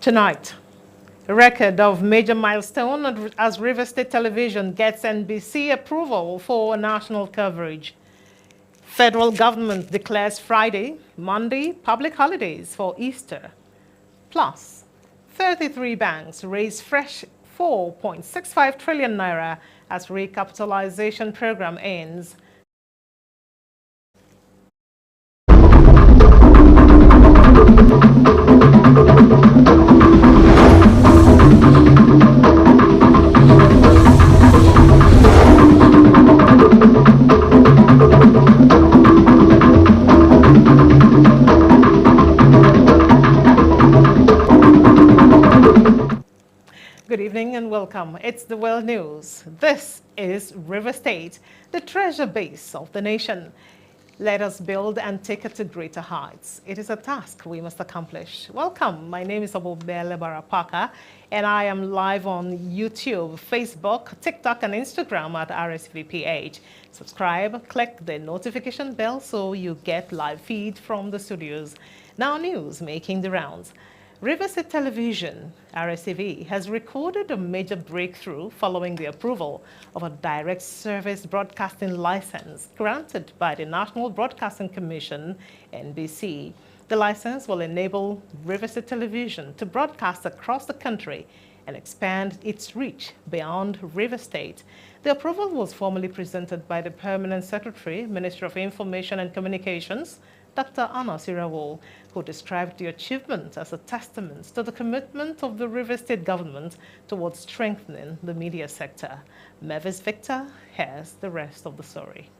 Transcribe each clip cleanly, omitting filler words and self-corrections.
Tonight, a record of major milestone as River State Television gets NBC approval for national coverage. Federal government declares Friday, Monday public holidays for Easter. Plus, 33 banks raise fresh 4.65 trillion naira as recapitalization program ends. Good evening and welcome. It's the World News. This is River State, the treasure base of the nation. Let us build and take it to greater heights. It is a task we must accomplish. Welcome. My name is Obobele Barapaka, and I am live on YouTube, Facebook, TikTok, and Instagram at Rstv. Subscribe, click the notification bell so you get live feed from the studios. Now news making the rounds. River State Television, Rstv, has recorded a major breakthrough following the approval of a direct service broadcasting license granted by the National Broadcasting Commission, NBC. The license will enable River State Television to broadcast across the country and expand its reach beyond River State. The approval was formally presented by the Permanent Secretary, Ministry of Information and Communications, Dr. Anna Sirawol, who described the achievement as a testament to the commitment of the River State government towards strengthening the media sector. Mavis Victor has the rest of the story.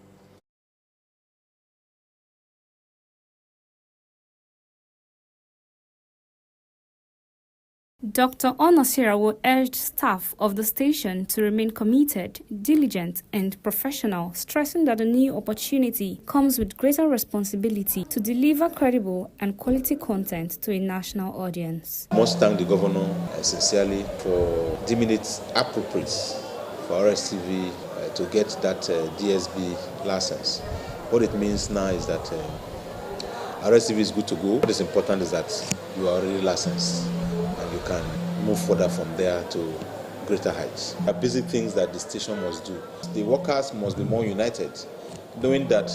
Dr. Onosirawo urged staff of the station to remain committed, diligent, and professional, stressing that the new opportunity comes with greater responsibility to deliver credible and quality content to a national audience. I must thank the governor sincerely for deeming it appropriate for Rstv to get that DSB license. What it means now is that Rstv is good to go. What is important is that you are already licensed. You can move further from there to greater heights. The basic things that the station must do. The workers must be more united, knowing that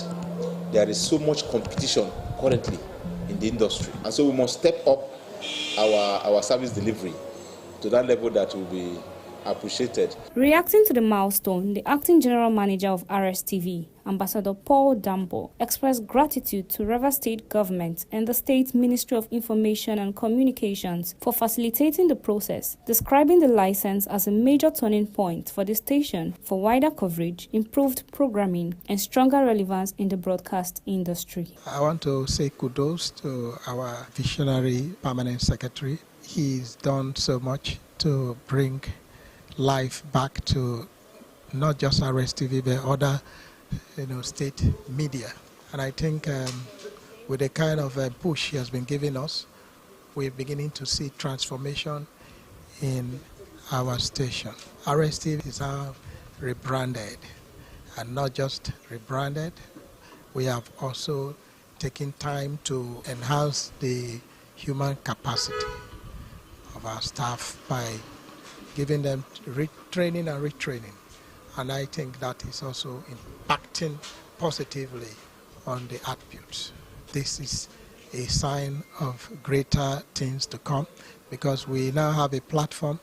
there is so much competition currently in the industry. And so we must step up our service delivery to that level that will be appreciated. Reacting to the milestone, the acting general manager of Rstv, Ambassador Paul Dambo, expressed gratitude to River State government and the State Ministry of Information and Communications for facilitating the process, describing the license as a major turning point for the station for wider coverage, improved programming, and stronger relevance in the broadcast industry. I want to say kudos to our visionary permanent secretary. He's done so much to bring life back to not just Rstv but other state media. And I think with the kind of push he has been giving us, we're beginning to see transformation in our station. Rstv is now rebranded, and not just rebranded, we have also taken time to enhance the human capacity of our staff by giving them training and retraining. And I think that is also impacting positively on the output. This is a sign of greater things to come because we now have a platform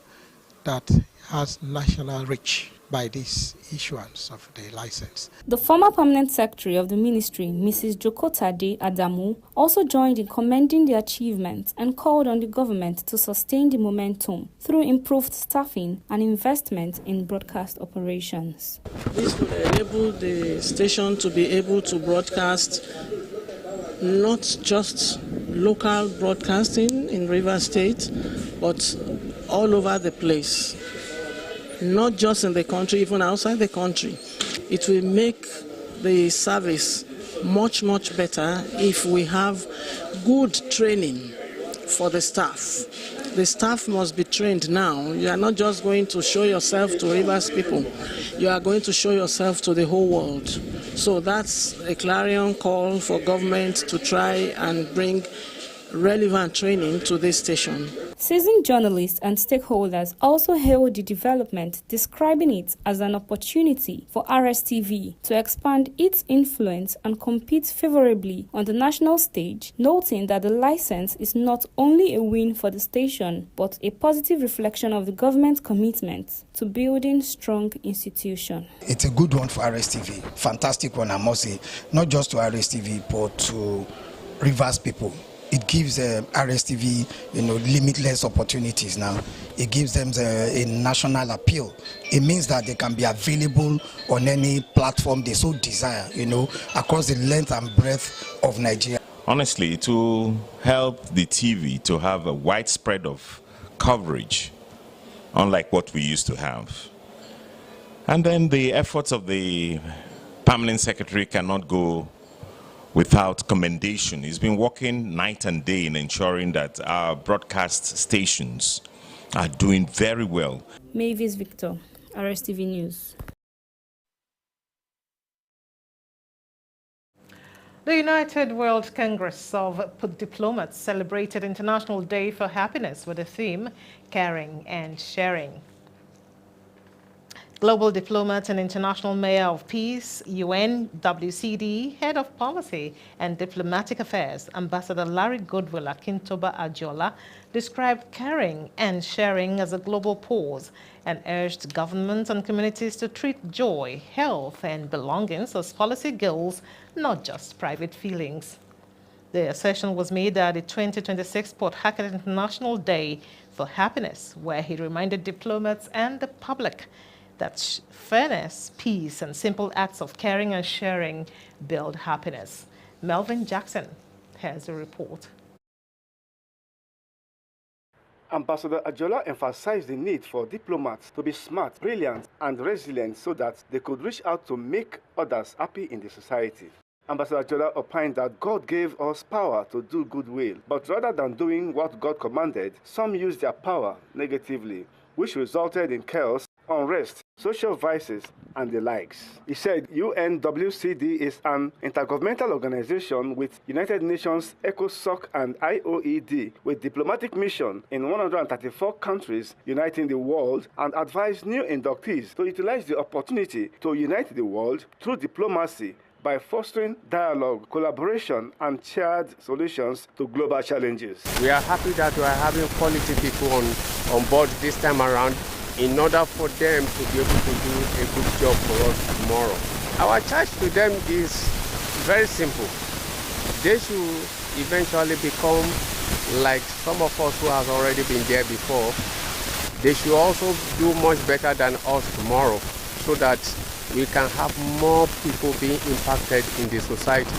that has national reach by this issuance of the license. The former permanent secretary of the ministry, Mrs. Jokotade Adamu, also joined in commending the achievement and called on the government to sustain the momentum through improved staffing and investment in broadcast operations. This will enable the station to be able to broadcast not just local broadcasting in River State, but all over the place. Not just in the country, even outside the country. It will make the service much, much better if we have good training for the staff. The staff must be trained now. You are not just going to show yourself to Rivers people. You are going to show yourself to the whole world. So that's a clarion call for government to try and bring relevant training to this station. Seasoned journalists and stakeholders also hailed the development, describing it as an opportunity for Rstv to expand its influence and compete favorably on the national stage, noting that the license is not only a win for the station, but a positive reflection of the government's commitment to building strong institutions. It's a good one for Rstv, fantastic one, I must say, not just to Rstv, but to Rivers people. It gives Rstv, limitless opportunities now. It gives them a national appeal. It means that they can be available on any platform they so desire, across the length and breadth of Nigeria. Honestly, to help the TV to have a widespread of coverage, unlike what we used to have. And then the efforts of the permanent secretary cannot go without commendation. He's been working night and day in ensuring that our broadcast stations are doing very well. Mavis Victor, Rstv News. The United World Congress of Diplomats celebrated International Day for Happiness with the theme Caring and Sharing. Global diplomat and international mayor of peace, UN, WCD, head of policy and diplomatic affairs, Ambassador Larry Goodwill Akintoba Ajola, described caring and sharing as a global cause and urged governments and communities to treat joy, health, and belongings as policy goals, not just private feelings. The assertion was made at the 2026 Port Harcourt International Day for Happiness, where he reminded diplomats and the public that fairness, peace, and simple acts of caring and sharing build happiness. Melvin Jackson has a report. Ambassador Ajola emphasized the need for diplomats to be smart, brilliant, and resilient so that they could reach out to make others happy in the society. Ambassador Ajola opined that God gave us power to do goodwill, but rather than doing what God commanded, some used their power negatively, which resulted in chaos, unrest, social vices, and the likes. He said UNWCD is an intergovernmental organization with United Nations, ECOSOC, and IOED with diplomatic mission in 134 countries uniting the world, and advised new inductees to utilize the opportunity to unite the world through diplomacy by fostering dialogue, collaboration, and shared solutions to global challenges. We are happy that we are having quality people on board this time around, in order for them to be able to do a good job for us tomorrow. Our charge to them is very simple. They should eventually become like some of us who have already been there before. They should also do much better than us tomorrow, so that we can have more people being impacted in the society.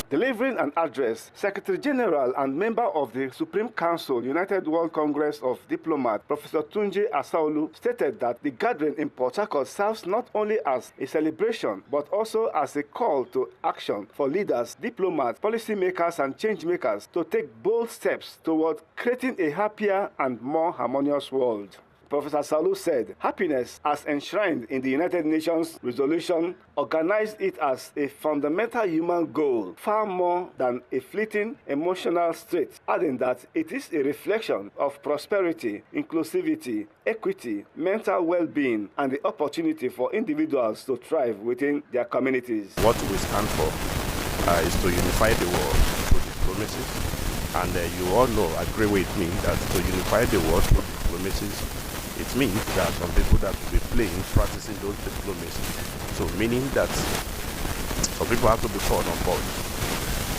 Delivering an address, Secretary General and member of the Supreme Council, United World Congress of Diplomats, Professor Tunji Asaolu, stated that the gathering in Port Harcourt serves not only as a celebration, but also as a call to action for leaders, diplomats, policymakers, and change makers to take bold steps toward creating a happier and more harmonious world. Professor Salu said, happiness, as enshrined in the United Nations resolution, organized it as a fundamental human goal, far more than a fleeting emotional state, adding that it is a reflection of prosperity, inclusivity, equity, mental well-being, and the opportunity for individuals to thrive within their communities. What we stand for is to unify the world through diplomacy, and you all know, agree with me, that to unify the world through diplomacy, it means that some people that will be practicing those diplomacy. So meaning that some people have to be called on board,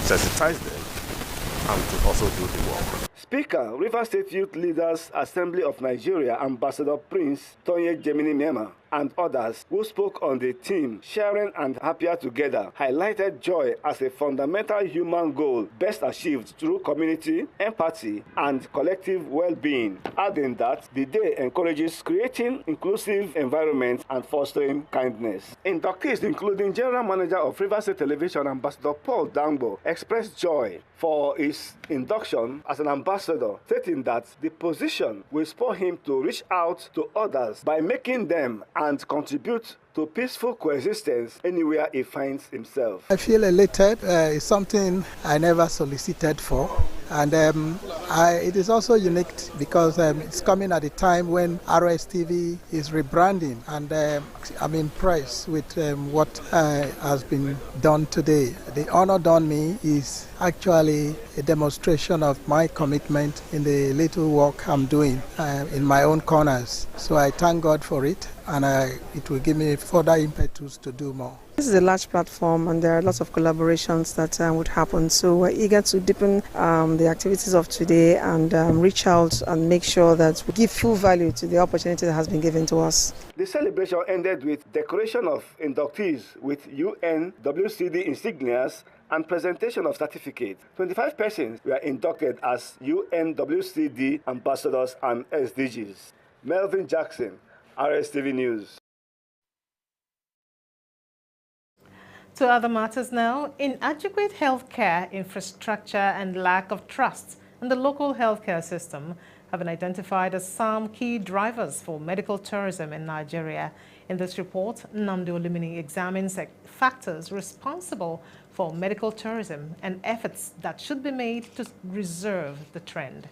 sensitize them, and to also do the work. Speaker, Rivers State Youth Leaders Assembly of Nigeria, Ambassador Prince Tonye Gemini Mema, and others who spoke on the theme Sharing and Happier Together, highlighted joy as a fundamental human goal best achieved through community, empathy, and collective well-being, adding that the day encourages creating inclusive environments and fostering kindness. Inductees, including General Manager of Rivers State Television, Ambassador Paul Dambo, expressed joy for his induction as an ambassador, stating that the position will spur him to reach out to others by making them and contribute to peaceful coexistence anywhere he finds himself. I feel elated. It's something I never solicited for. And it is also unique because it's coming at a time when Rstv is rebranding, and I'm impressed with what has been done today. The honor done me is actually a demonstration of my commitment in the little work I'm doing in my own corners. So I thank God for it, and it will give me further impetus to do more. This is a large platform and there are lots of collaborations that would happen. So we're eager to deepen the activities of today and reach out and make sure that we give full value to the opportunity that has been given to us. The celebration ended with decoration of inductees with UNWCD insignias and presentation of certificates. 25 persons were inducted as UNWCD ambassadors and SDGs. Melvin Jackson, Rstv News. To other matters now, inadequate healthcare infrastructure and lack of trust in the local healthcare system have been identified as some key drivers for medical tourism in Nigeria. In this report, Nnamdi Olumini examines factors responsible for medical tourism and efforts that should be made to reverse the trend.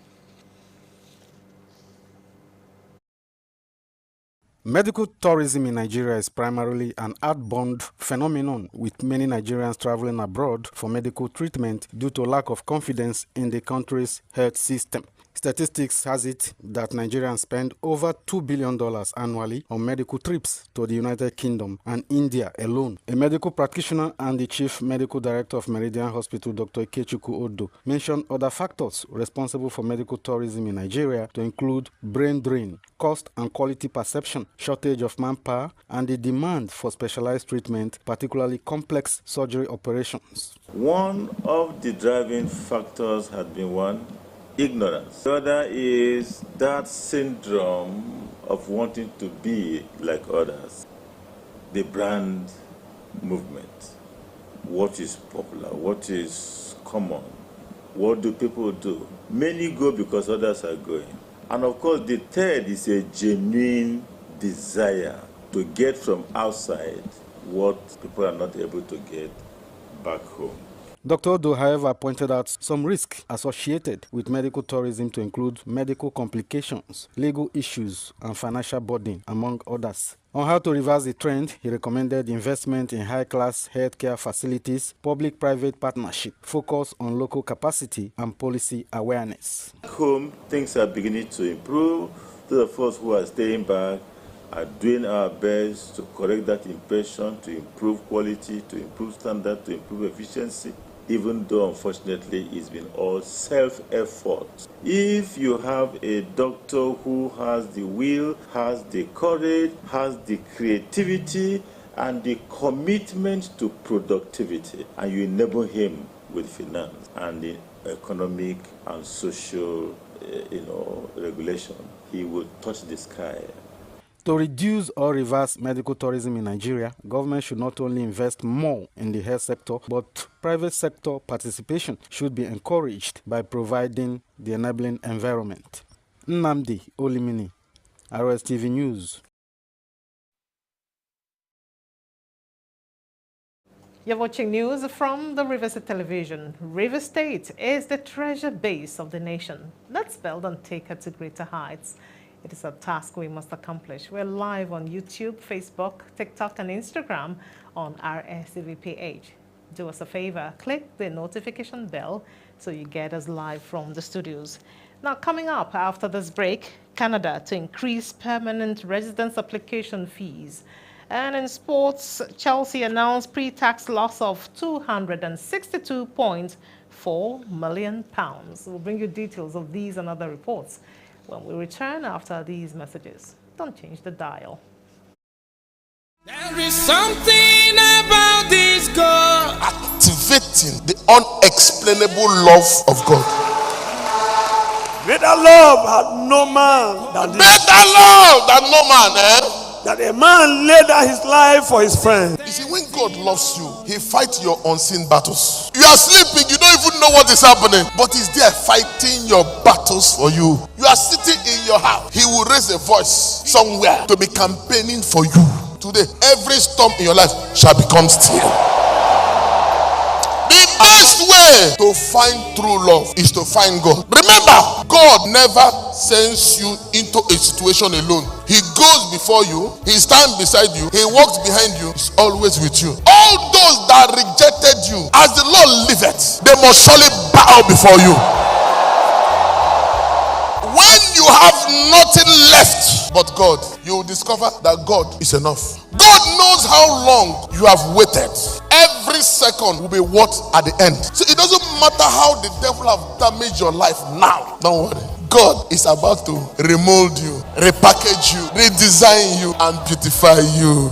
Medical tourism in Nigeria is primarily an outbound phenomenon, with many Nigerians traveling abroad for medical treatment due to lack of confidence in the country's health system. Statistics has it that Nigerians spend over $2 billion annually on medical trips to the United Kingdom and India alone. A medical practitioner and the chief medical director of Meridian Hospital, Dr. Ikechukwu Odo, mentioned other factors responsible for medical tourism in Nigeria to include brain drain, cost and quality perception, shortage of manpower, and the demand for specialized treatment, particularly complex surgery operations. One of the driving factors has been ignorance. The other is that syndrome of wanting to be like others. The brand movement. What is popular? What is common? What do people do? Many go because others are going. And of course, the third is a genuine desire to get from outside what people are not able to get back home. Dr. Odo, however, pointed out some risks associated with medical tourism to include medical complications, legal issues, and financial burden, among others. On how to reverse the trend, he recommended investment in high-class healthcare facilities, public-private partnership, focus on local capacity, and policy awareness. Home, things are beginning to improve. Those of us who are staying back are doing our best to correct that impression, to improve quality, to improve standard, to improve efficiency, even though unfortunately it's been all self-effort. If you have a doctor who has the will, has the courage, has the creativity, and the commitment to productivity, and you enable him with finance and the economic and social regulation, he will touch the sky. To reduce or reverse medical tourism in Nigeria, government should not only invest more in the health sector, but private sector participation should be encouraged by providing the enabling environment. Nnamdi Olumini, Rstv News. You're watching news from the Rivers Television. Rivers State is the treasure base of the nation. Let's build and take it to greater heights. It is a task we must accomplish. We're live on YouTube, Facebook, TikTok, and Instagram on our Rstv page. Do us a favor, click the notification bell so you get us live from the studios. Now, coming up after this break, Canada to increase permanent residence application fees. And in sports, Chelsea announced pre-tax loss of £262.4 million. We'll bring you details of these and other reports when we return after these messages. Don't change the dial. There is something about this God. Activating the unexplainable love of God. Greater love had no man than this. Greater love than no man, That a man laid down his life for his friend. You see, when God loves you, he fights your unseen battles. You are sleeping, you don't even know what is happening, but he's there fighting your battles for you. You are sitting in your house, he will raise a voice somewhere to be campaigning for you. Today, every storm in your life shall become still. The best way to find true love is to find God. Remember, God never sends you into a situation alone. He goes before you, he stands beside you, he walks behind you, he's always with you. All those that rejected you, as the Lord liveth, they must surely bow before you. When you have nothing left but God, you will discover that God is enough. God knows how long you have waited. Every second will be what at the end. So it doesn't matter how the devil have damaged your life now. Don't worry. God is about to remold you, repackage you, redesign you, and beautify you.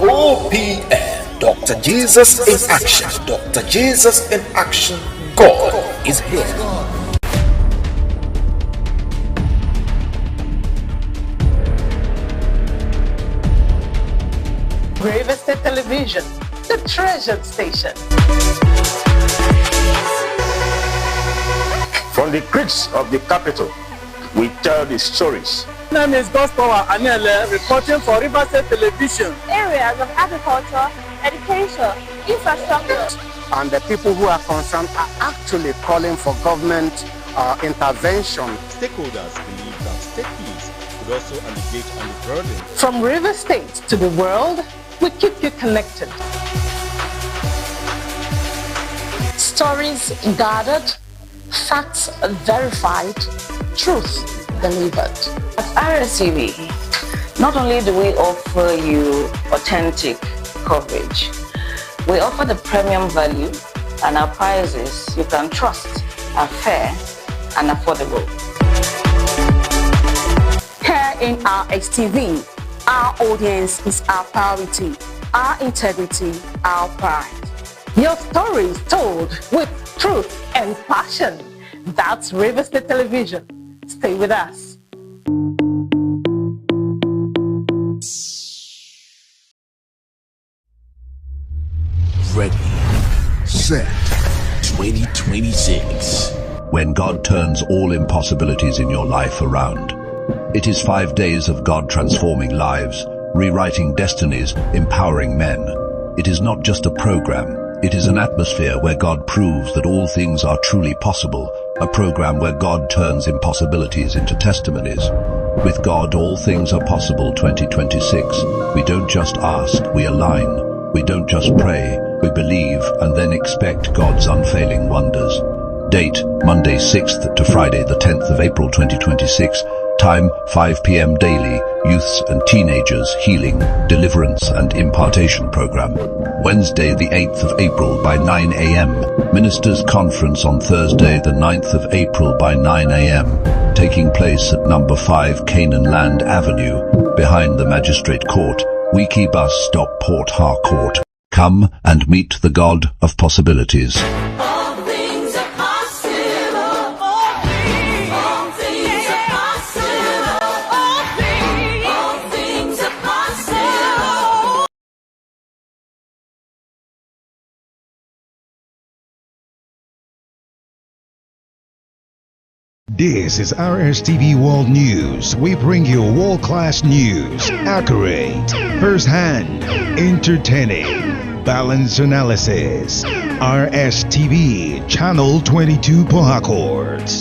OPM, Dr. Jesus in action. Dr. Jesus in action. God is here. Rstv Television, the treasured station. From the creeks of the capital, we tell the stories. My name is Gospel Anele, reporting for Rstv Television. Areas of agriculture, education, infrastructure. And the people who are concerned are actually calling for government intervention. Stakeholders believe that state police could also alleviate on the burden. From River State to the world, we keep you connected. Stories gathered, facts verified, truth delivered. At Rstv, not only do we offer you authentic coverage, we offer the premium value, and our prices you can trust are fair and affordable. Here in Rstv, our audience is our priority, our integrity, our pride. Your stories told with truth and passion. That's Rstv Television. Stay with us. Ready, set, 2026. When God turns all impossibilities in your life around. It is 5 days of God transforming lives, rewriting destinies, empowering men. It is not just a program. It is an atmosphere where God proves that all things are truly possible, a program where God turns impossibilities into testimonies. With God, all things are possible 2026. We don't just ask, we align. We don't just pray, we believe and then expect God's unfailing wonders. Date, Monday 6th to Friday the 10th of April 2026. Time, 5 p.m. daily, youths and teenagers healing, deliverance and impartation program. Wednesday the 8th of April by 9 a.m. Ministers conference on Thursday the 9th of April by 9 a.m. Taking place at number 5 Canaan Land Avenue, behind the Magistrate Court, Wiki Bus Stop Port Harcourt. Come and meet the God of possibilities. This is Rstv World News. We bring you world-class news, accurate, first-hand, entertaining, balanced analysis. Rstv, Channel 22 Port Harcourt.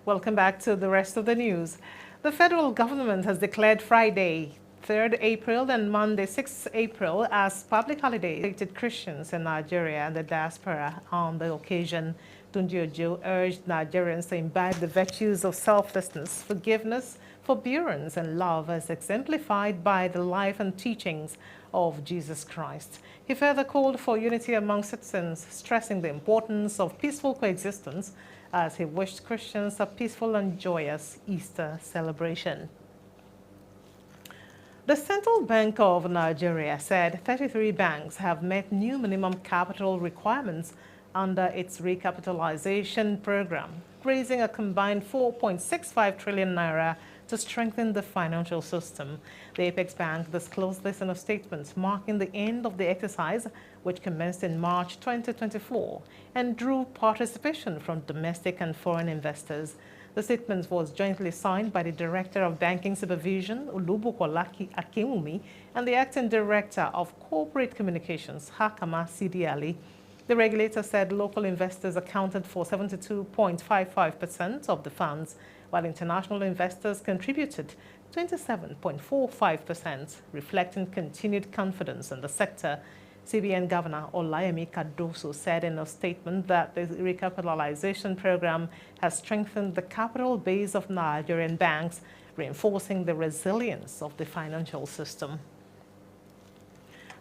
Welcome back to the rest of the news. The federal government has declared Friday, 3rd April and Monday, 6th April as public holidays to Christians in Nigeria and the diaspora. On the occasion, Tunji Ojo urged Nigerians to imbibe the virtues of selflessness, forgiveness, forbearance, and love as exemplified by the life and teachings of Jesus Christ. He further called for unity among citizens, stressing the importance of peaceful coexistence as he wished Christians a peaceful and joyous Easter celebration. The Central Bank of Nigeria said 33 banks have met new minimum capital requirements under its recapitalization program, raising a combined 4.65 trillion naira to strengthen the financial system. The Apex Bank disclosed this in a statement marking the end of the exercise, which commenced in March 2024 and drew participation from domestic and foreign investors. The statement was jointly signed by the Director of Banking Supervision, Olubukola Akimumi, and the Acting Director of Corporate Communications, Hakama Sidi Ali. The regulator said local investors accounted for 72.55% of the funds, while international investors contributed 27.45%, reflecting continued confidence in the sector. CBN Governor Olayemi Cardoso said in a statement that the recapitalization program has strengthened the capital base of Nigerian banks, reinforcing the resilience of the financial system.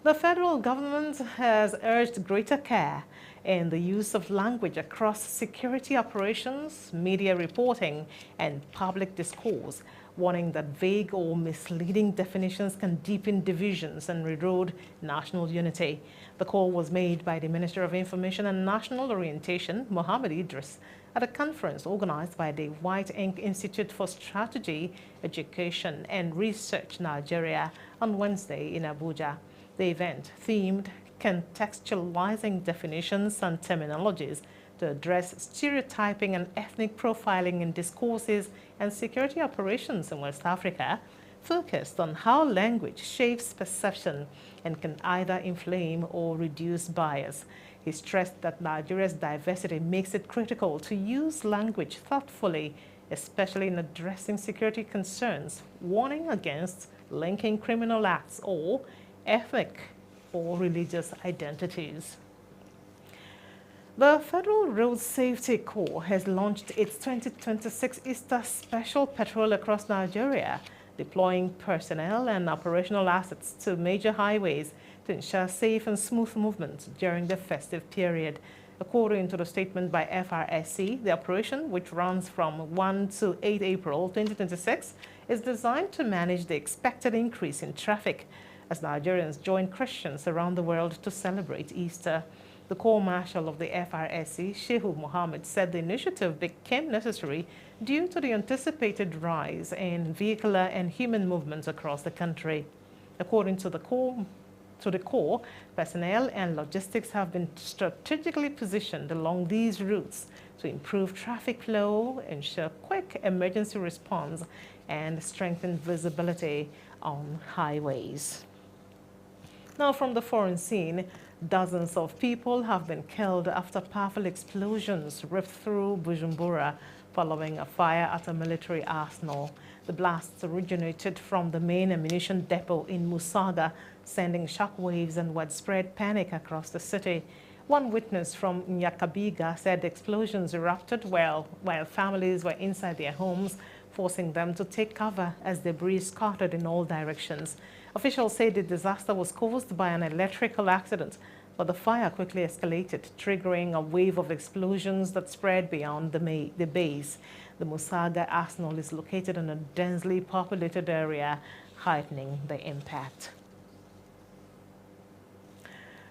The federal government has urged greater care in the use of language across security operations, media reporting, and public discourse, warning that vague or misleading definitions can deepen divisions and erode national unity. The call was made by the Minister of Information and National Orientation, Mohammed Idris, at a conference organized by the White Ink Institute for Strategy, Education and Research, Nigeria, on Wednesday in Abuja. The event themed contextualizing definitions and terminologies to address stereotyping and ethnic profiling in discourses and security operations in West Africa, focused on how language shapes perception and can either inflame or reduce bias. He stressed that Nigeria's diversity makes it critical to use language thoughtfully, especially in addressing security concerns, warning against linking criminal acts or ethnic or religious identities. The Federal Road Safety Corps has launched its 2026 Easter Special Patrol across Nigeria, deploying personnel and operational assets to major highways to ensure safe and smooth movement during the festive period. According to the statement by FRSC, the operation, which runs from 1 to 8 April 2026, is designed to manage the expected increase in traffic as Nigerians join Christians around the world to celebrate Easter. The Corps Marshal of the FRSC, Shehu Mohammed, said the initiative became necessary due to the anticipated rise in vehicular and human movements across the country. According to the Corps, personnel and logistics have been strategically positioned along these routes to improve traffic flow, ensure quick emergency response, and strengthen visibility on highways. Now, from the foreign scene, dozens of people have been killed after powerful explosions ripped through Bujumbura following a fire at a military arsenal. The blasts originated from the main ammunition depot in Musaga, sending shockwaves and widespread panic across the city. One witness from Nyakabiga said explosions erupted while families were inside their homes, forcing them to take cover as debris scattered in all directions. Officials say the disaster was caused by an electrical accident, but the fire quickly escalated, triggering a wave of explosions that spread beyond the base. The Musaga arsenal is located in a densely populated area, heightening the impact.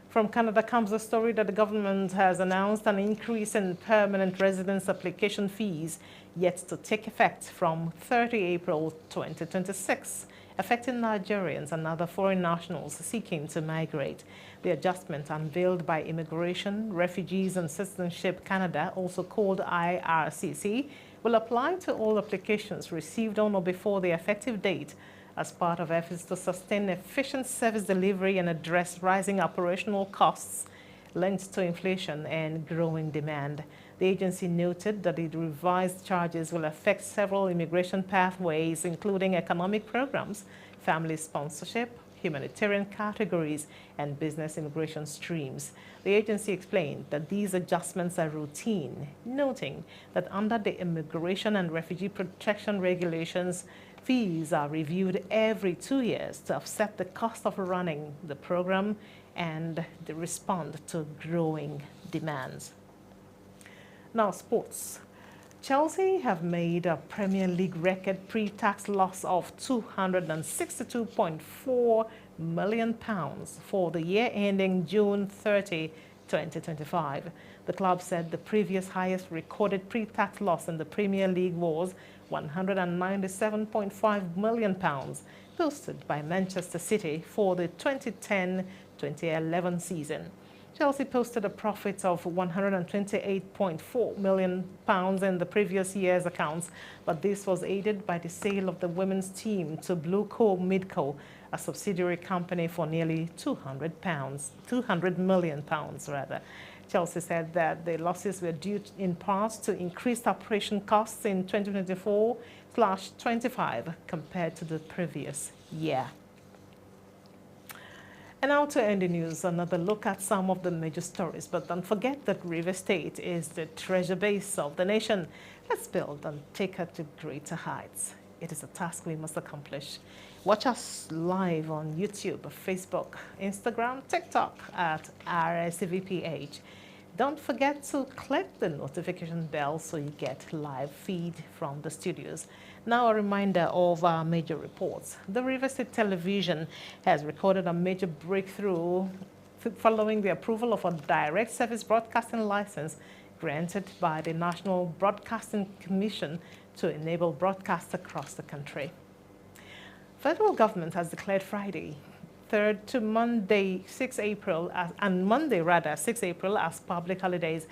From Canada comes the story that the government has announced an increase in permanent residence application fees yet to take effect from 30 April 2026, affecting Nigerians and other foreign nationals seeking to migrate. The adjustment, unveiled by Immigration, Refugees and Citizenship Canada, also called IRCC, will apply to all applications received on or before the effective date as part of efforts to sustain efficient service delivery and address rising operational costs linked to inflation and growing demand. The agency noted that the revised charges will affect several immigration pathways, including economic programs, family sponsorship, humanitarian categories, and business immigration streams. The agency explained that these adjustments are routine, noting that under the Immigration and Refugee Protection Regulations, fees are reviewed every 2 years to offset the cost of running the program and to respond to growing demands. Now, sports. Chelsea have made a Premier League record pre-tax loss of £262.4 million for the year ending June 30, 2025. The club said the previous highest recorded pre-tax loss in the Premier League was £197.5 million, posted by Manchester City for the 2010-2011 season. Chelsea posted a profit of £128.4 million in the previous year's accounts, but this was aided by the sale of the women's team to Blueco Midco, a subsidiary company, for nearly £200 million. Chelsea said that the losses were due in part to increased operation costs in 2024/25 compared to the previous year. And now to end the news, another look at some of the major stories. But don't forget that River State is the treasure base of the nation. Let's build and take her to greater heights. It is a task we must accomplish. Watch us live on YouTube, Facebook, Instagram, TikTok at RSTVPH. Don't forget to click the notification bell so you get live feed from the studios. Now a reminder of our major reports. The River State Television has recorded a major breakthrough following the approval of a direct service broadcasting license granted by the National Broadcasting Commission to enable broadcasts across the country. Federal government has declared Friday, 3rd to Monday, 6 April, and Monday rather, 6 April as public holidays.